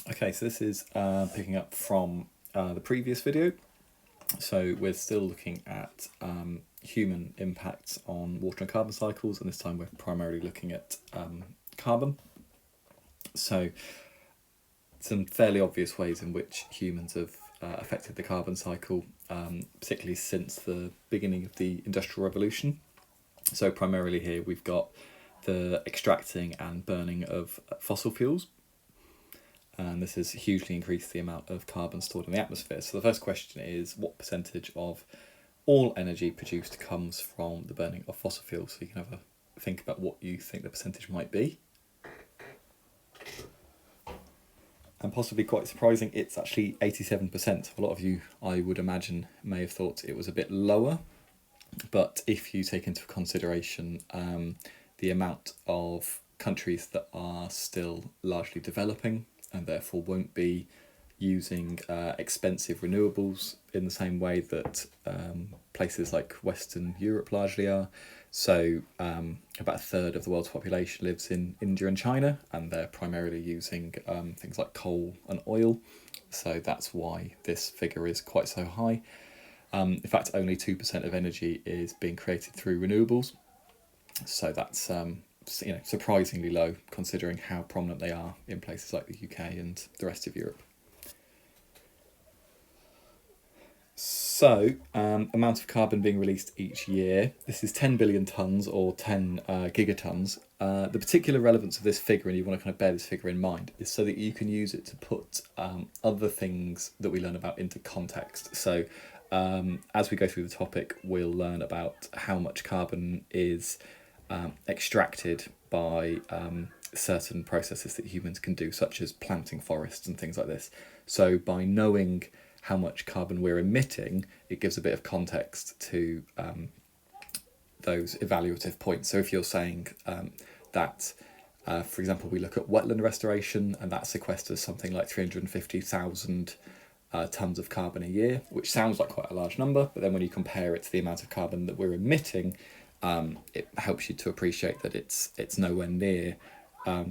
Okay, so this is picking up from the previous video. So we're still looking at human impacts on water and carbon cycles, and this time we're primarily looking at carbon. So some fairly obvious ways in which humans have affected the carbon cycle, particularly since the beginning of the Industrial Revolution. So primarily here we've got the extracting and burning of fossil fuels, and this has hugely increased the amount of carbon stored in the atmosphere. So the first question is, what percentage of all energy produced comes from the burning of fossil fuels? So you can have a think about what you think the percentage might be. And possibly quite surprising, it's actually 87%. A lot of you, I would imagine, may have thought it was a bit lower, but if you take into consideration the amount of countries that are still largely developing and therefore won't be using expensive renewables in the same way that places like Western Europe largely are. So about a third of the world's population lives in India and China, and they're primarily using things like coal and oil. So that's why this figure is quite so high. In fact, only 2% of energy is being created through renewables. So that's surprisingly low considering how prominent they are in places like the UK and the rest of Europe. So, amount of carbon being released each year. This is 10 billion tonnes or 10 gigatons. The particular relevance of this figure, and you want to kind of bear this figure in mind, is so that you can use it to put other things that we learn about into context. So, as we go through the topic, we'll learn about how much carbon is extracted by certain processes that humans can do, such as planting forests and things like this. So by knowing how much carbon we're emitting, it gives a bit of context to those evaluative points. So if you're saying that, for example, we look at wetland restoration, and that sequesters something like 350,000 tonnes of carbon a year, which sounds like quite a large number, but then when you compare it to the amount of carbon that we're emitting, it helps you to appreciate that it's nowhere near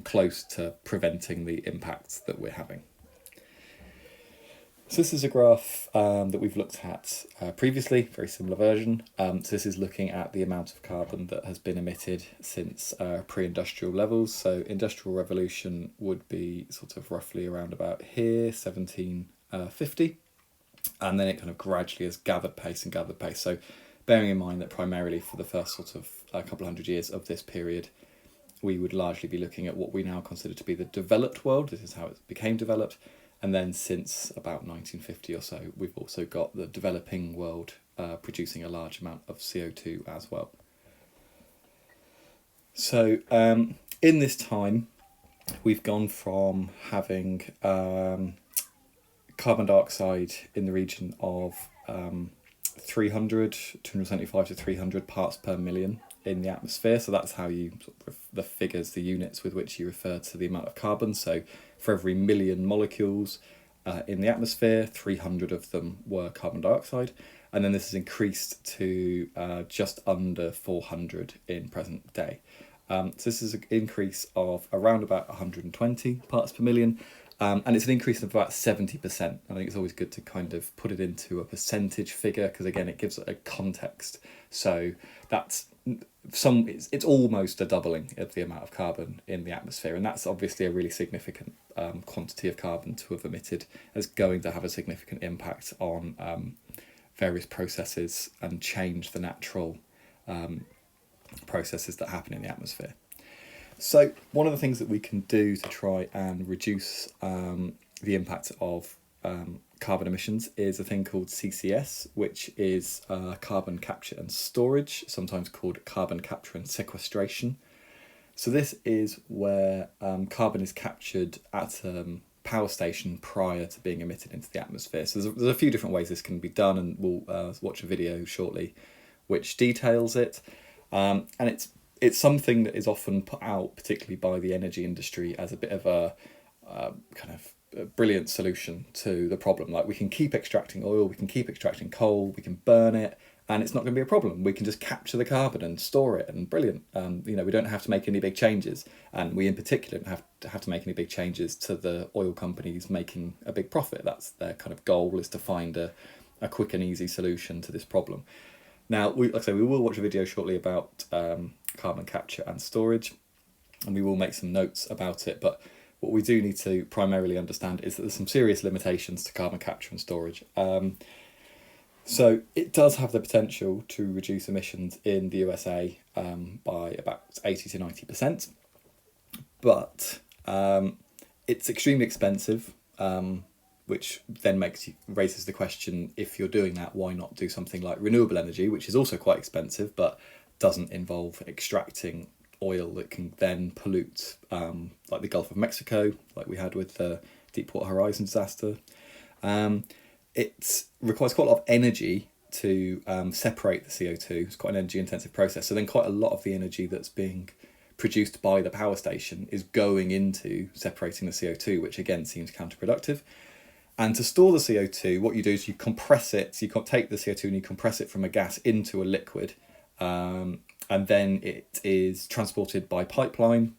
close to preventing the impacts that we're having. So this is a graph that we've looked at previously, very similar version. So this is looking at the amount of carbon that has been emitted since pre-industrial levels. So industrial revolution would be sort of roughly around about here, 1750. And then it kind of gradually has gathered pace and gathered pace. So bearing in mind that primarily for the first sort of a couple hundred years of this period, we would largely be looking at what we now consider to be the developed world. This is how it became developed. And then since about 1950 or so, we've also got the developing world producing a large amount of CO2 as well. So in this time, we've gone from having carbon dioxide in the region of 275 to 300 parts per million in the atmosphere. So that's how you the figures, the units with which you refer to the amount of carbon. So for every million molecules in the atmosphere, 300 of them were carbon dioxide. And then this has increased to just under 400 in present day. So this is an increase of around about 120 parts per million. And it's an increase of about 70%. I think it's always good to kind of put it into a percentage figure because, again, it gives it a context. So that's it's almost a doubling of the amount of carbon in the atmosphere, and that's obviously a really significant quantity of carbon to have emitted, as going to have a significant impact on various processes and change the natural processes that happen in the atmosphere. So one of the things that we can do to try and reduce the impact of carbon emissions is a thing called CCS, which is carbon capture and storage, sometimes called carbon capture and sequestration. So this is where carbon is captured at a power station prior to being emitted into the atmosphere. So there's a few different ways this can be done, and we'll watch a video shortly which details it. And it's something that is often put out, particularly by the energy industry, as a bit of a kind of a brilliant solution to the problem. Like, we can keep extracting oil, we can keep extracting coal, we can burn it, and it's not going to be a problem. We can just capture the carbon and store it, and brilliant. You know, we don't have to make any big changes, and we in particular don't have to make any big changes to the oil companies making a big profit. That's their kind of goal, is to find a quick and easy solution to this problem. Now, like I say, we will watch a video shortly about carbon capture and storage, and we will make some notes about it. But what we do need to primarily understand is that there's some serious limitations to carbon capture and storage. So it does have the potential to reduce emissions in the USA by about 80 to 90%, but it's extremely expensive, which then raises the question, if you're doing that, why not do something like renewable energy, which is also quite expensive, but doesn't involve extracting oil that can then pollute, like the Gulf of Mexico, like we had with the Deepwater Horizon disaster. It requires quite a lot of energy to separate the CO2. It's quite an energy intensive process. So then quite a lot of the energy that's being produced by the power station is going into separating the CO2, which again seems counterproductive. And to store the CO2, what you do is you compress it. So you take the CO2 and you compress it from a gas into a liquid. And then it is transported by pipeline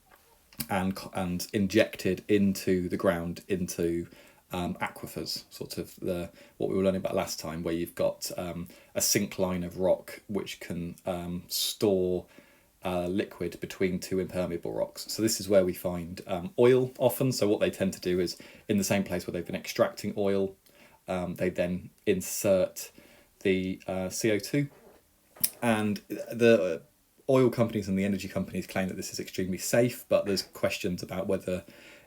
and injected into the ground, into aquifers, sort of what we were learning about last time, where you've got a sink line of rock which can store liquid between two impermeable rocks. So this is where we find oil often. So what they tend to do is, in the same place where they've been extracting oil, they then insert the CO2. And the oil companies and the energy companies claim that this is extremely safe, but there's questions about whether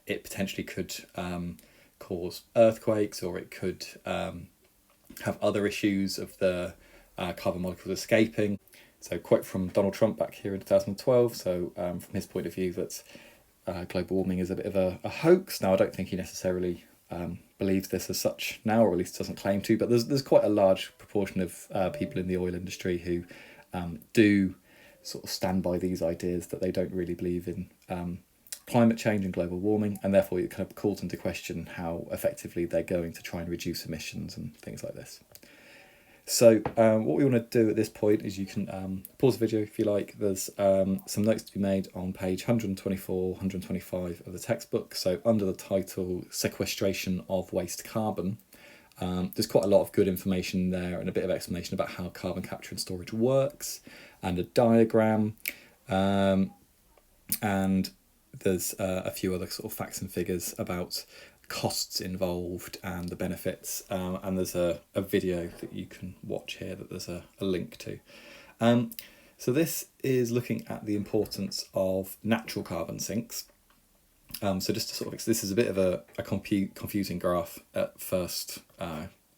it potentially could cause earthquakes, or it could have other issues of the carbon molecules escaping. So, quote from Donald Trump back here in 2012. So from his point of view, that global warming is a bit of a hoax. Now, I don't think he necessarily believes this as such now, or at least doesn't claim to, but there's quite a large proportion of people in the oil industry who do sort of stand by these ideas, that they don't really believe in climate change and global warming, and therefore it kind of calls into question how effectively they're going to try and reduce emissions and things like this. So what we want to do at this point is, you can pause the video if you like. There's some notes to be made on page 124, 125 of the textbook. So under the title Sequestration of Waste Carbon, there's quite a lot of good information there, and a bit of explanation about how carbon capture and storage works, and a diagram, and there's a few other sort of facts and figures about costs involved and the benefits, and there's a video that you can watch here that there's a link to. So this is looking at the importance of natural carbon sinks. So just to sort of, this is a bit of a confusing graph at first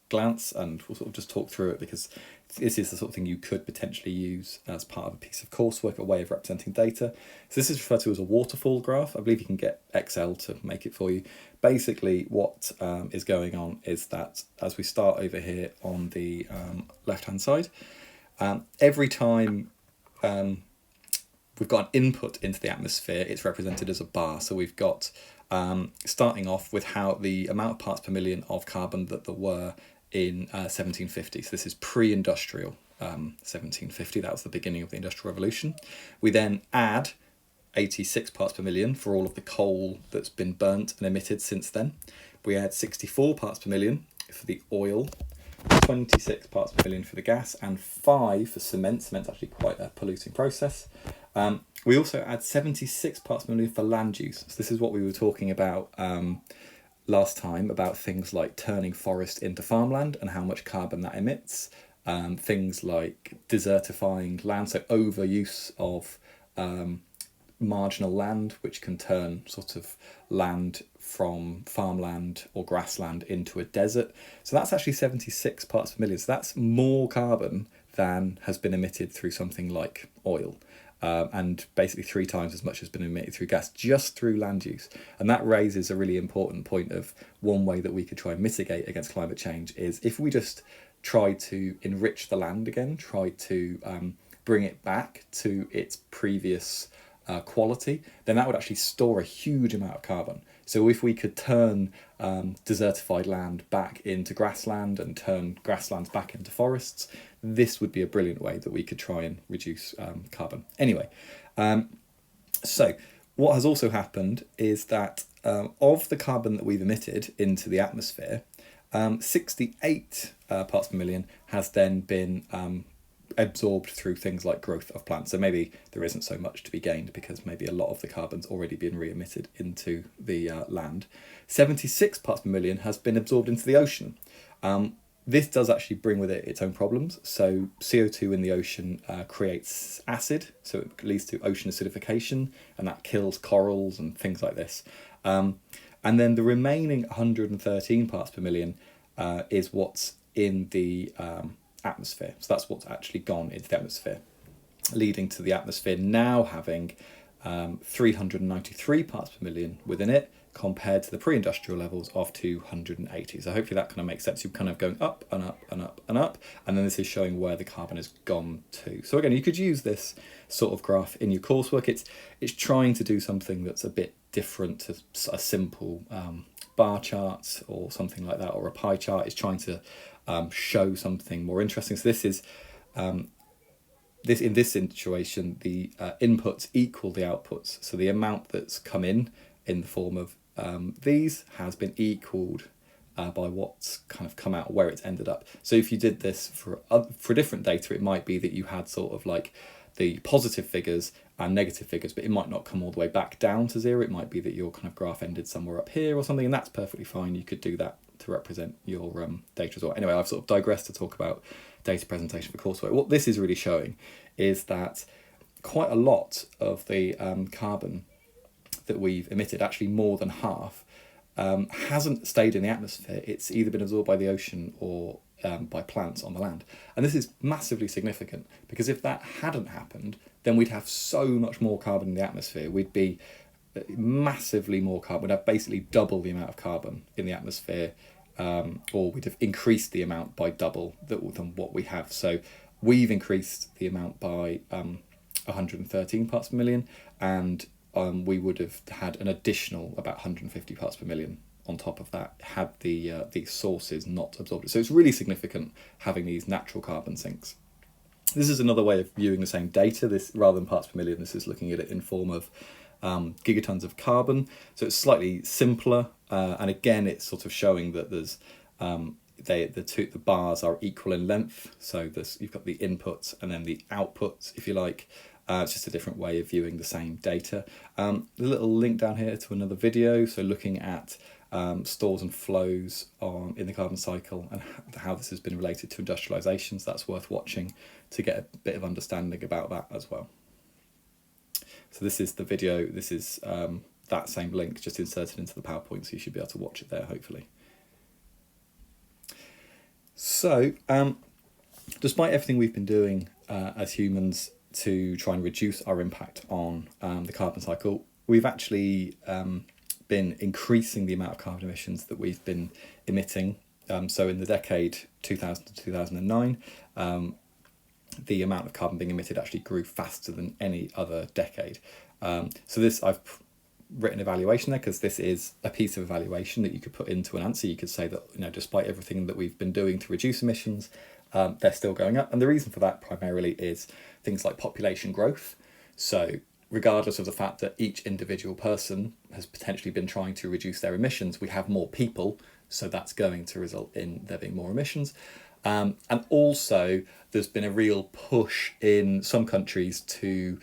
glance, and we'll sort of just talk through it, because this is the sort of thing you could potentially use as part of a piece of coursework, a way of representing data. So this is referred to as a waterfall graph. I believe you can get Excel to make it for you. Basically, what is going on is that, as we start over here on the left-hand side, every time we've got an input into the atmosphere, it's represented as a bar. So we've got, starting off with how the amount of parts per million of carbon that there were in 1750. So this is pre-industrial 1750. That was the beginning of the Industrial Revolution. We then add 86 parts per million for all of the coal that's been burnt and emitted since then. We add 64 parts per million for the oil, 26 parts per million for the gas, and 5 for cement. Cement's actually quite a polluting process. We also add 76 parts per million for land use. So this is what we were talking about last time, about things like turning forest into farmland and how much carbon that emits. Things like desertifying land, so overuse of marginal land, which can turn sort of land from farmland or grassland into a desert. So that's actually 76 parts per million. So that's more carbon than has been emitted through something like oil. And basically 3 times as much has been emitted through gas, just through land use. And that raises a really important point of one way that we could try and mitigate against climate change is if we just try to enrich the land again, try to bring it back to its previous quality, then that would actually store a huge amount of carbon. So if we could turn desertified land back into grassland and turn grasslands back into forests, this would be a brilliant way that we could try and reduce carbon. Anyway, so what has also happened is that of the carbon that we've emitted into the atmosphere, 68 parts per million has then been absorbed through things like growth of plants. So maybe there isn't so much to be gained because maybe a lot of the carbon's already been re-emitted into the land. 76 parts per million has been absorbed into the ocean. This does actually bring with it its own problems. So CO2 in the ocean creates acid, so it leads to ocean acidification, and that kills corals and things like this. And then the remaining 113 parts per million is what's in the atmosphere. So that's what's actually gone into the atmosphere, leading to the atmosphere now having 393 parts per million within it, compared to the pre-industrial levels of 280. So hopefully that kind of makes sense. You're kind of going up and up and up and up, and then this is showing where the carbon has gone to. So again, you could use this sort of graph in your coursework. It's trying to do something that's a bit different to a simple bar chart or something like that, or a pie chart. It's trying to show something more interesting. So this is in this situation, the inputs equal the outputs. So the amount that's come in the form of these has been equaled by what's kind of come out, where it's ended up. So if you did this for different data, it might be that you had sort of like the positive figures and negative figures, but it might not come all the way back down to zero. It might be that your kind of graph ended somewhere up here or something, and that's perfectly fine. You could do that to represent your data as well. Anyway, I've sort of digressed to talk about data presentation for coursework. What this is really showing is that quite a lot of the carbon that we've emitted, actually more than half, hasn't stayed in the atmosphere. It's either been absorbed by the ocean or by plants on the land. And this is massively significant, because if that hadn't happened, then we'd have so much more carbon in the atmosphere. We'd be massively more carbon. We'd have basically double the amount of carbon in the atmosphere, or we'd have increased the amount by double than what we have. So we've increased the amount by 113 parts per million, and we would have had an additional about 150 parts per million on top of that had these sources not absorbed it. So it's really significant having these natural carbon sinks. This is another way of viewing the same data. This, rather than parts per million, this is looking at it in form of gigatons of carbon. So it's slightly simpler, and again it's sort of showing that there's the bars are equal in length. So you've got the inputs and then the outputs, if you like. It's just a different way of viewing the same data. A little link down here to another video, so looking at stores and flows in the carbon cycle and how this has been related to industrialisation. So that's worth watching to get a bit of understanding about that as well. So this is the video. This is that same link just inserted into the PowerPoint, so you should be able to watch it there, hopefully. So despite everything we've been doing as humans to try and reduce our impact on the carbon cycle, we've actually been increasing the amount of carbon emissions that we've been emitting. So in the decade 2000 to 2009, the amount of carbon being emitted actually grew faster than any other decade. So this, I've written evaluation there because this is a piece of evaluation that you could put into an answer. You could say that, despite everything that we've been doing to reduce emissions, they're still going up. And the reason for that primarily is things like population growth. So regardless of the fact that each individual person has potentially been trying to reduce their emissions, we have more people, so that's going to result in there being more emissions. And also there's been a real push in some countries to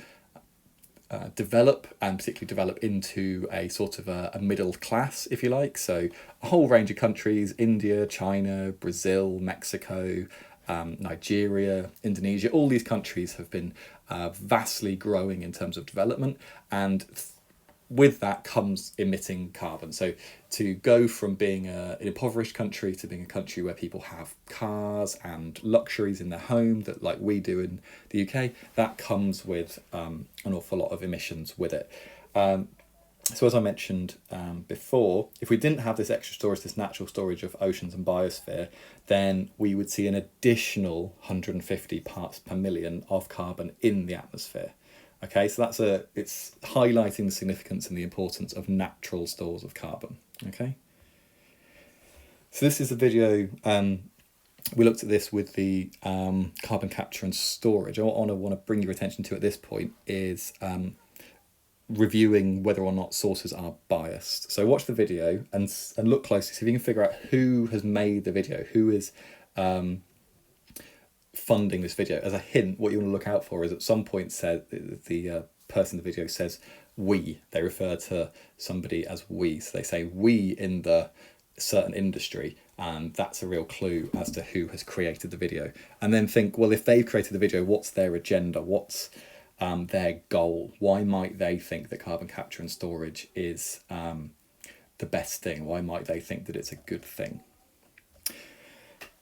develop, and particularly develop into a sort of a middle class, if you like. So a whole range of countries: India, China, Brazil, Mexico, Nigeria, Indonesia, all these countries have been vastly growing in terms of development, and with that comes emitting carbon. So to go from being an impoverished country to being a country where people have cars and luxuries in their home, that like we do in the UK, that comes with an awful lot of emissions with it. So as I mentioned before, if we didn't have this extra storage, this natural storage of oceans and biosphere, then we would see an additional 150 parts per million of carbon in the atmosphere. Okay, so it's highlighting the significance and the importance of natural stores of carbon. Okay, so this is a video. We looked at this with the carbon capture and storage. What I want to bring your attention to at this point is reviewing whether or not sources are biased. So watch the video and look closely, see if you can figure out who has made the video, who is funding this video. As a hint, what you want to look out for is at some point said the person in the video says we. They refer to somebody as we. So they say we in the certain industry, and that's a real clue as to who has created the video. And then think, well, if they've created the video, what's their agenda? What's their goal? Why might they think that carbon capture and storage is the best thing? Why might they think that it's a good thing?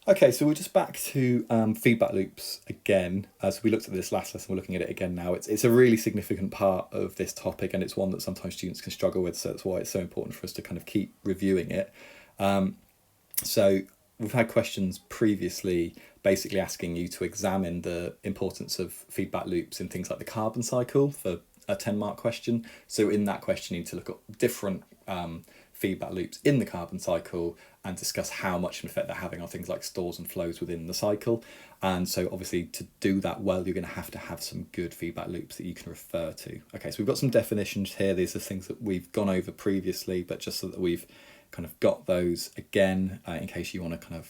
Okay, so we're just back to feedback loops again. As we looked at this last lesson, we're looking at it again now. It's a really significant part of this topic, and it's one that sometimes students can struggle with, so that's why it's so important for us to kind of keep reviewing it. So we've had questions previously basically asking you to examine the importance of feedback loops in things like the carbon cycle for a 10-mark question. So in that question, you need to look at different feedback loops in the carbon cycle and discuss how much of an effect they're having on things like stores and flows within the cycle. And so obviously to do that well, you're going to have some good feedback loops that you can refer to. Okay, so we've got some definitions here. These are things that we've gone over previously, but just so that we've kind of got those again, in case you want to kind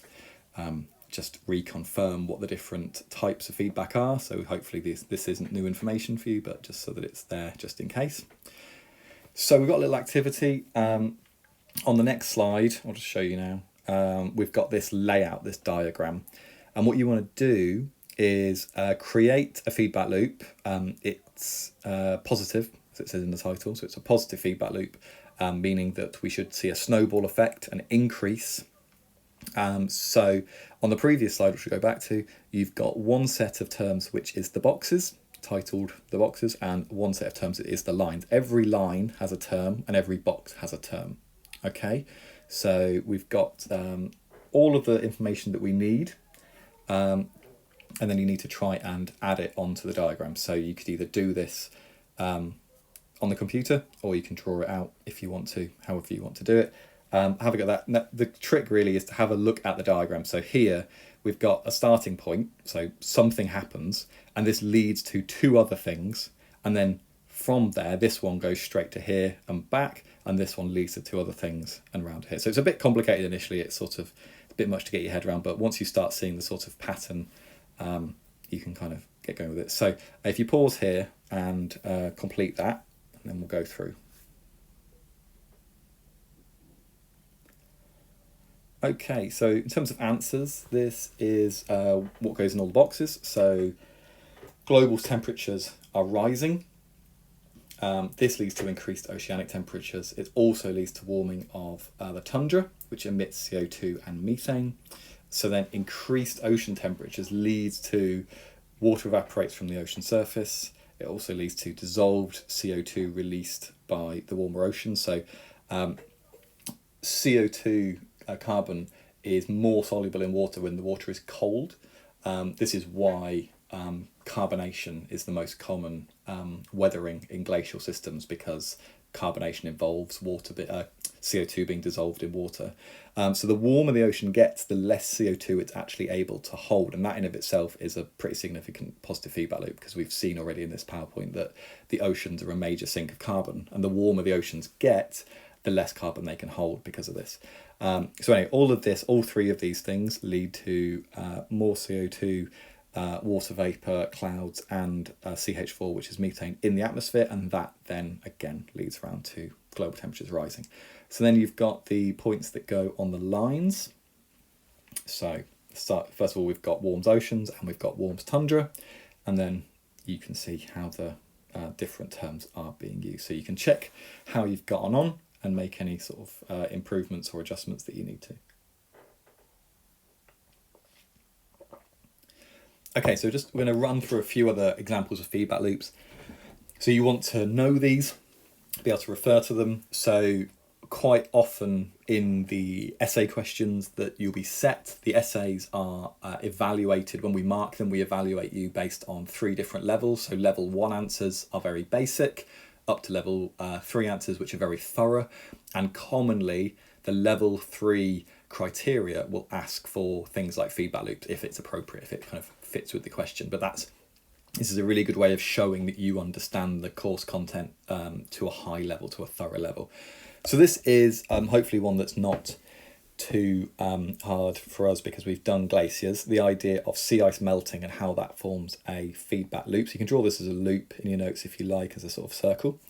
of just reconfirm what the different types of feedback are. So hopefully this isn't new information for you, but just so that it's there just in case. So we've got a little activity. On the next slide, I'll just show you now, we've got this layout, this diagram. And what you want to do is create a feedback loop. It's positive, as it says in the title, so it's a positive feedback loop, meaning that we should see a snowball effect, an increase. So on the previous slide, which we'll go back to, you've got one set of terms, which is the boxes, titled the boxes, and one set of terms is the lines. Every line has a term and every box has a term. Okay, so we've got all of the information that we need, and then you need to try and add it onto the diagram. So you could either do this on the computer, or you can draw it out if you want to, however you want to do it. Have a look at that. Now, the trick really is to have a look at the diagram. So here we've got a starting point, so something happens, and this leads to two other things, and then from there, this one goes straight to here and back, and this one leads to two other things and around here. So it's a bit complicated initially. It's sort of a bit much to get your head around, but once you start seeing the sort of pattern, you can kind of get going with it. So if you pause here and complete that, and then we'll go through. Okay, so in terms of answers, this is what goes in all the boxes. So global temperatures are rising. This leads to increased oceanic temperatures. It also leads to warming of the tundra, which emits CO2 and methane. So then increased ocean temperatures leads to water evaporates from the ocean surface. It also leads to dissolved CO2 released by the warmer ocean. So CO2 carbon is more soluble in water when the water is cold. This is why carbonation is the most common weathering in glacial systems, because carbonation involves CO2 being dissolved in water. So the warmer the ocean gets, the less CO2 it's actually able to hold, and that in of itself is a pretty significant positive feedback loop, because we've seen already in this PowerPoint that the oceans are a major sink of carbon, and the warmer the oceans get, the less carbon they can hold because of this. So anyway, all three of these things lead to more CO2, water vapour, clouds, and CH4, which is methane, in the atmosphere, and that then again leads around to global temperatures rising. So then you've got the points that go on the lines. So first of all, we've got warms oceans and we've got warms tundra, and then you can see how the different terms are being used. So you can check how you've gotten on and make any sort of improvements or adjustments that you need to. Okay, so we're going to run through a few other examples of feedback loops. So you want to know these, be able to refer to them. So quite often in the essay questions that you'll be set. The essays are evaluated. When we mark them, we evaluate you based on 3 different levels. So level 1 answers are very basic, up to level 3 answers, which are very thorough. And commonly, the level 3 criteria will ask for things like feedback loops if it's appropriate, if it kind of fits with the question. But this is a really good way of showing that you understand the course content to a high level, to a thorough level. So this is hopefully one that's not too hard for us because we've done glaciers, the idea of sea ice melting and how that forms a feedback loop. So you can draw this as a loop in your notes if you like, as a sort of circle.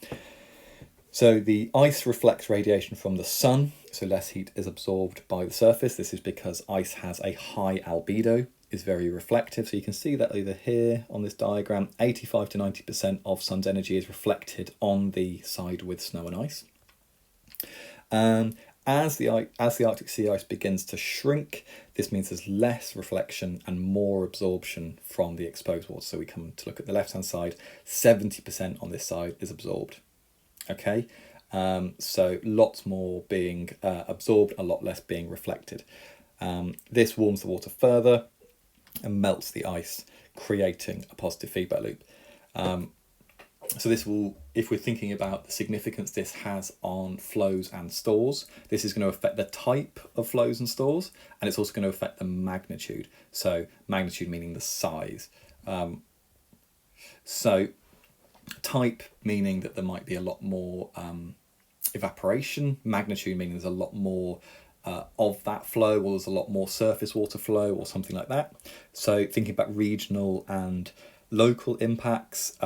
So the ice reflects radiation from the sun, so less heat is absorbed by the surface. This is because ice has a high albedo, is very reflective. So you can see that either here on this diagram, 85 to 90% of sun's energy is reflected on the side with snow and ice. As the Arctic sea ice begins to shrink, this means there's less reflection and more absorption from the exposed water. So we come to look at the left-hand side, 70% on this side is absorbed. Okay, so lots more being absorbed, a lot less being reflected. This warms the water further and melts the ice, creating a positive feedback loop. So this will, if we're thinking about the significance this has on flows and stores, this is going to affect the type of flows and stores, and it's also going to affect the magnitude. So magnitude meaning the size. So type meaning that there might be a lot more evaporation, magnitude meaning there's a lot more of that flow, or there's a lot more surface water flow or something like that. So thinking about regional and local impacts,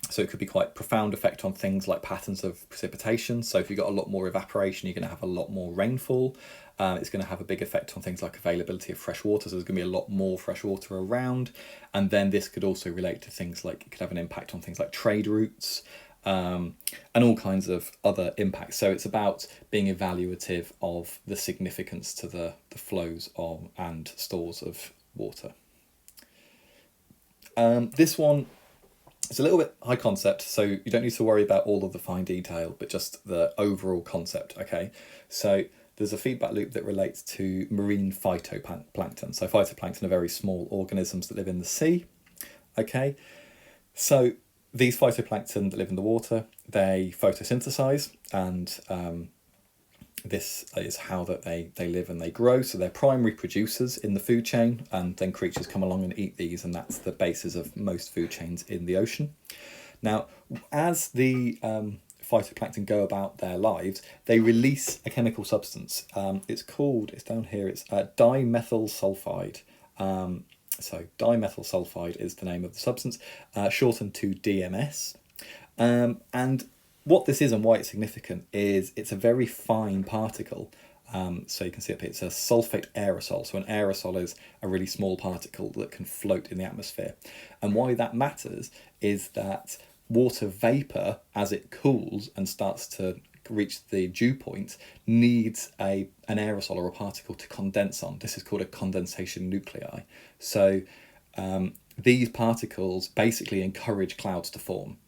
so it could be quite profound effect on things like patterns of precipitation. So if you've got a lot more evaporation, you're going to have a lot more rainfall. It's going to have a big effect on things like availability of fresh water. So there's going to be a lot more fresh water around. And then this could also relate to things like, it could have an impact on things like trade routes and all kinds of other impacts. So it's about being evaluative of the significance to the flows of and stores of water. This one, it's a little bit high concept, so you don't need to worry about all of the fine detail, but just the overall concept, okay? So there's a feedback loop that relates to marine phytoplankton. So phytoplankton are very small organisms that live in the sea, okay? So these phytoplankton that live in the water, they photosynthesize, and this is how that they live and they grow. So they're primary producers in the food chain, and then creatures come along and eat these, and that's the basis of most food chains in the ocean. Now, as the phytoplankton go about their lives, they release a chemical substance. It's down here, it's dimethyl sulfide. So dimethyl sulfide is the name of the substance, shortened to DMS. And what this is and why it's significant is it's a very fine particle. So you can see up here, it's a sulfate aerosol. So an aerosol is a really small particle that can float in the atmosphere. And why that matters is that water vapour, as it cools and starts to reach the dew point, needs an aerosol or a particle to condense on. This is called a condensation nuclei. So these particles basically encourage clouds to form.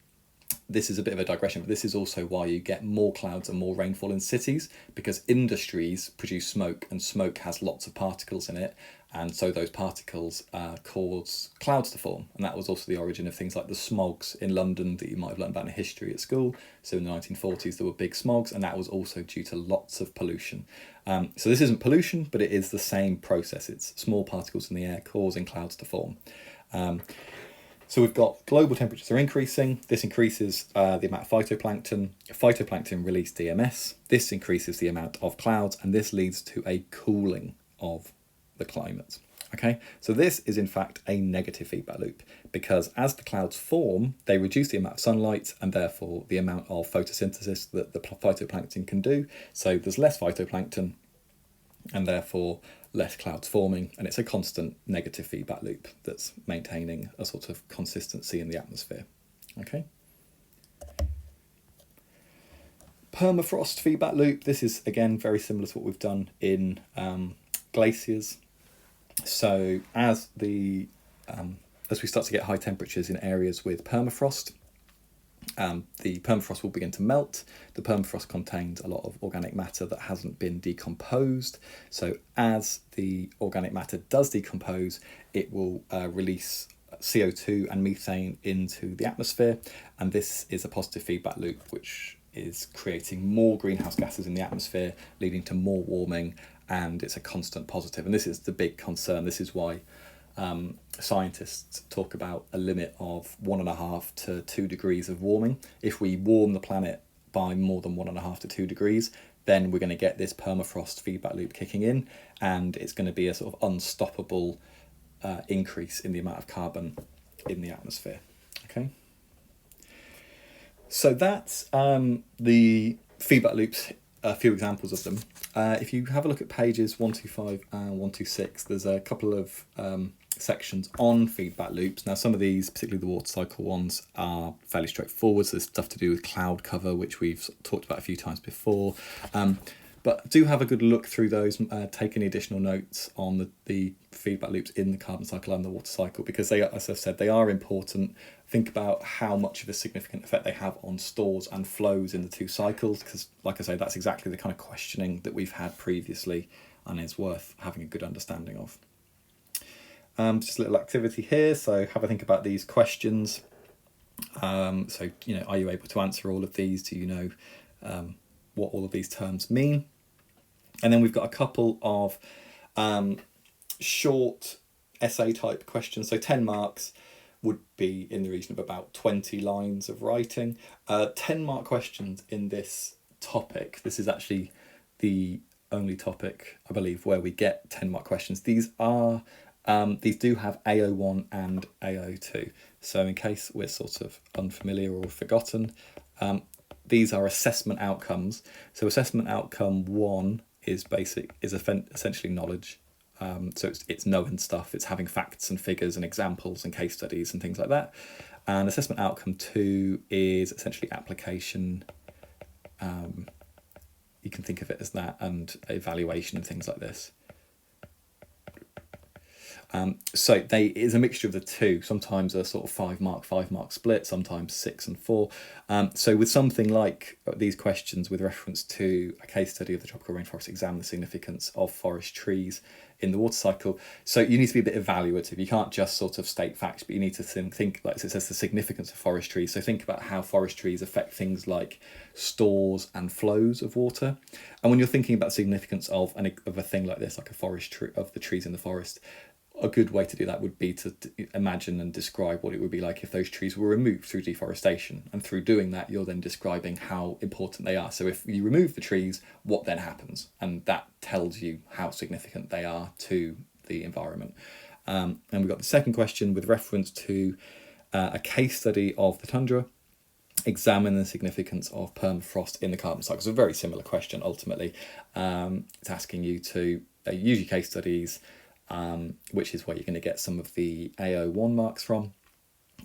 This is a bit of a digression, but this is also why you get more clouds and more rainfall in cities, because industries produce smoke, and smoke has lots of particles in it, and so those particles cause clouds to form. And that was also the origin of things like the smogs in London that you might have learned about in history at school. So in the 1940s there were big smogs, and that was also due to lots of pollution. So this isn't pollution, but it is the same process. It's small particles in the air causing clouds to form. So we've got global temperatures are increasing. This increases the amount of phytoplankton. Phytoplankton release DMS. This increases the amount of clouds, and this leads to a cooling of the climate. Okay, so this is in fact a negative feedback loop, because as the clouds form, they reduce the amount of sunlight and therefore the amount of photosynthesis that the phytoplankton can do. So there's less phytoplankton and therefore less clouds forming, and it's a constant negative feedback loop that's maintaining a sort of consistency in the atmosphere. Okay. Permafrost feedback loop. This is again very similar to what we've done in glaciers. So as we start to get high temperatures in areas with permafrost, the permafrost will begin to melt. The permafrost contains a lot of organic matter that hasn't been decomposed. So as the organic matter does decompose, it will release CO2 and methane into the atmosphere. And this is a positive feedback loop, which is creating more greenhouse gases in the atmosphere, leading to more warming, and it's a constant positive. And this is the big concern. This is why scientists talk about a limit of 1.5 to 2 degrees of warming. If we warm the planet by more than 1.5 to 2 degrees, then we're going to get this permafrost feedback loop kicking in, and it's going to be a sort of unstoppable increase in the amount of carbon in the atmosphere. Okay. So that's the feedback loops, a few examples of them. If you have a look at pages 125 and 126, there's a couple of sections on feedback loops. Now, some of these, particularly the water cycle ones, are fairly straightforward. So there's stuff to do with cloud cover, which we've talked about a few times before. But do have a good look through those, take any additional notes on the feedback loops in the carbon cycle and the water cycle, because they, as I've said, they are important. Think about how much of a significant effect they have on stores and flows in the two cycles, because, like I say, that's exactly the kind of questioning that we've had previously and is worth having a good understanding of. Just a little activity here, so have a think about these questions. So, you know, are you able to answer all of these? Do you know what all of these terms mean? And then we've got a couple of short essay type questions. So 10 marks would be in the region of about 20 lines of writing. 10 mark questions in this topic. This is actually the only topic, I believe, where we get 10 mark questions. These are these do have AO1 and AO2. So in case we're sort of unfamiliar or forgotten, these are assessment outcomes. So assessment outcome 1 is essentially knowledge. So it's knowing stuff. It's having facts and figures and examples and case studies and things like that. And assessment outcome 2 is essentially application. You can think of it as that, and evaluation and things like this. So they is a mixture of the two. Sometimes a sort of 5 mark split, sometimes 6 and 4. So with something like these questions with reference to a case study of the tropical rainforest, examine the significance of forest trees in the water cycle. So you need to be a bit evaluative. You can't just sort of state facts, but you need to think like it says, the significance of forest trees. So think about how forest trees affect things like stores and flows of water. And when you're thinking about significance of a thing like this, like a forest tree, of the trees in the forest, a good way to do that would be to imagine and describe what it would be like if those trees were removed through deforestation. And through doing that, you're then describing how important they are. So if you remove the trees, what then happens? And that tells you how significant they are to the environment. And we've got the second question with reference to a case study of the tundra. Examine the significance of permafrost in the carbon cycle. It's a very similar question, ultimately. It's asking you to use your case studies, which is where you're going to get some of the AO1 marks from.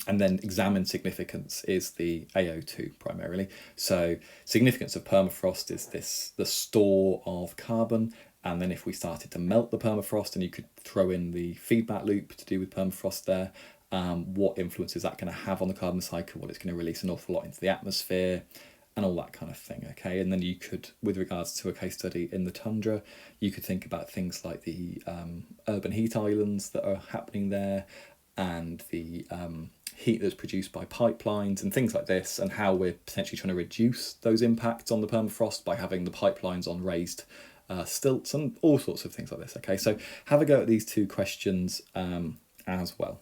And then examine significance is the AO2 primarily. So significance of permafrost is the store of carbon. And then if we started to melt the permafrost, and you could throw in the feedback loop to do with permafrost there, what influence is that going to have on the carbon cycle? Well, it's going to release an awful lot into the atmosphere and all that kind of thing, okay? And then you could, with regards to a case study in the tundra, you could think about things like the urban heat islands that are happening there, and the heat that's produced by pipelines and things like this, and how we're potentially trying to reduce those impacts on the permafrost by having the pipelines on raised stilts and all sorts of things like this, okay? So have a go at these two questions as well.